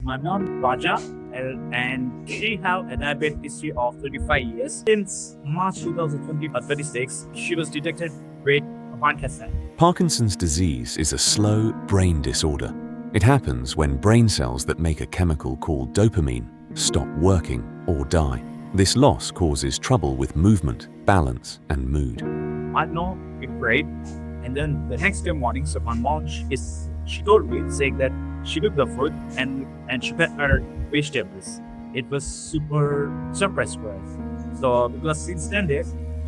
my mom, Raja, and she have an diabetes history of 35 years. Since March 2026, she was detected with Parkinson. Parkinson's disease is a slow brain disorder. It happens when brain cells that make a chemical called dopamine stop working or die. This loss causes trouble with movement, balance, and mood. I know it great. And then the next day morning, so my mom, she told me saying that she took the fruit and she fed her vegetables. It was super surprise for us. So because since then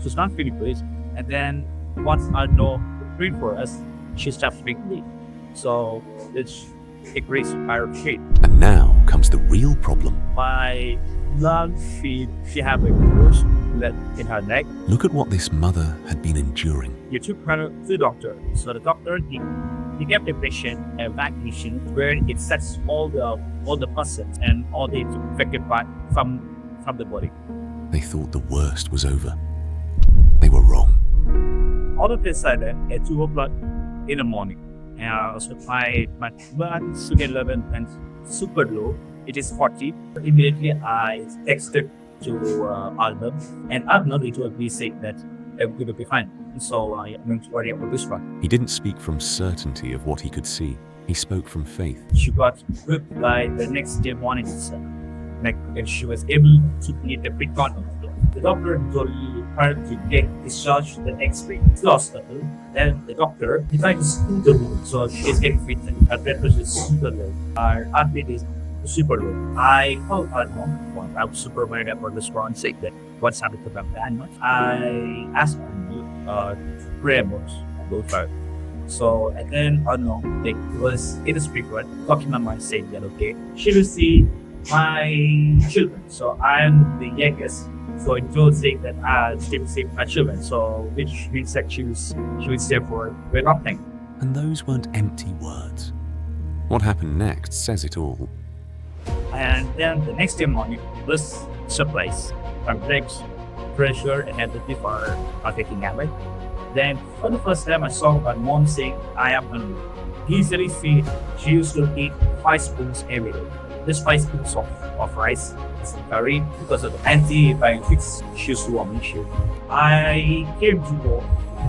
she's not feeling good. And then once I know treat for us, she stopped speaking. So it's increased her shade. And now comes the real problem. My lung feed, she had a bruise in her neck. Look at what this mother had been enduring. You took her to the doctor. So the doctor, he kept the patient a vaccination where it sets all the persons and all the infected part from the body. They thought the worst was over. They were wrong. All of a sudden, at 2 o'clock in the morning, so my blood sugar level went super low. It is 40. Immediately, I texted to Arnav, and Arnav told me saying that everything will be fine. So I'm not worry about this one. He didn't speak from certainty of what he could see. He spoke from faith. She got ripped by the next day morning itself. And she was able to eat a bit of the doctor told her to get discharged the next week to the hospital. Then the doctor tried to scoot the wound, so she's getting fit. Her blood pressure is super low. Her heartbeat is super low. I called her mom. I was super worried about this one, saying that what's happened to them that much. I asked her to pray about her. So and then it was in a speaker talking my mind saying that okay, she will see my children. So I'm the youngest. So it will say that she will see my children. So which means that she will stay for nothing. And those weren't empty words. What happened next says it all. And then the next day morning was surprise. Her blood pressure and everything are taking away. Then for the first time I saw my mom saying, I am hungry. Usually she used to eat 5 spoons every day. This 5 spoons of rice is curry because of the antibiotics she used to vomit. I came to know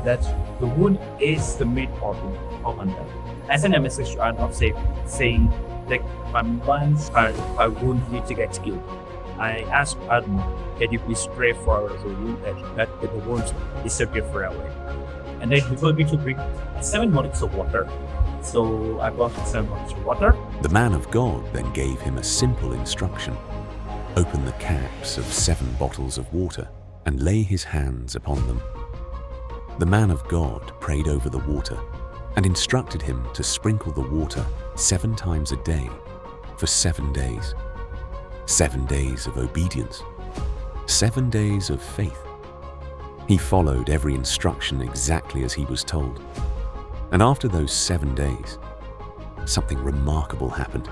that the wound is the main problem of her life. I sent a message to Arnav saying that my months her wound need to get healed. I asked Arnav, can you please pray for the wound that the wound disappear forever? And then he told me to drink 7 bottles of water. So I brought 7 bottles of water. The man of God then gave him a simple instruction. Open the caps of 7 bottles of water and lay his hands upon them. The man of God prayed over the water and instructed him to sprinkle the water 7 times a day for 7 days. 7 days of obedience. 7 days of faith. He followed every instruction exactly as he was told. And after those 7 days, something remarkable happened.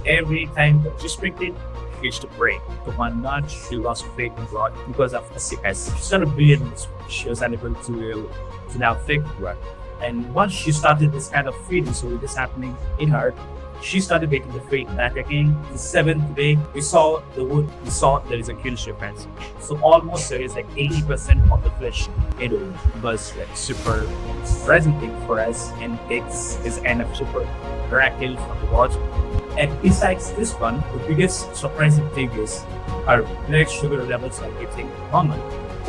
Every time that she sprinkled, she used to pray. To one night, she lost faith in God because of the sickness. She started bleeding. She was unable to now faith in God. And once she started this kind of feeling, so this happening in her, she started making the faith back again. The 7th day, we saw the wound. We saw there is a huge difference. So almost there is like 80% of the flesh in the wound. It was like super surprising thing for us, and it's kind of super miracle from the God. And besides this one, the biggest surprising thing is her blood sugar levels are getting normal.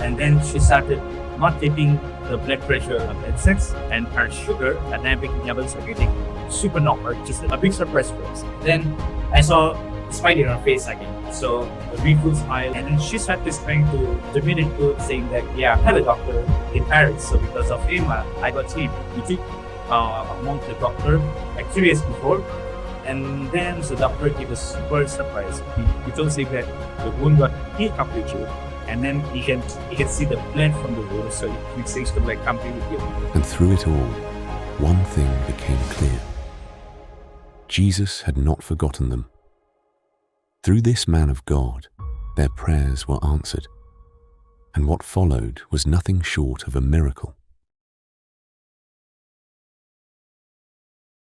And then she started not taking the blood pressure of insects, and her sugar and diabetic levels are getting super normal. Just a big surprise for us. Then I saw a smile in her face again. So a big full smile, and then she started trying to minute to saying that yeah, I have a doctor in Paris. So because of him, I got him. We took among the doctor like 3 days before. And then the doctor gave us super surprise. He told us that the wound got healed completely, and then he can see the blood from the wound, so it seems to like completely healed. And through it all, one thing became clear. Jesus had not forgotten them. Through this man of God, their prayers were answered, and what followed was nothing short of a miracle.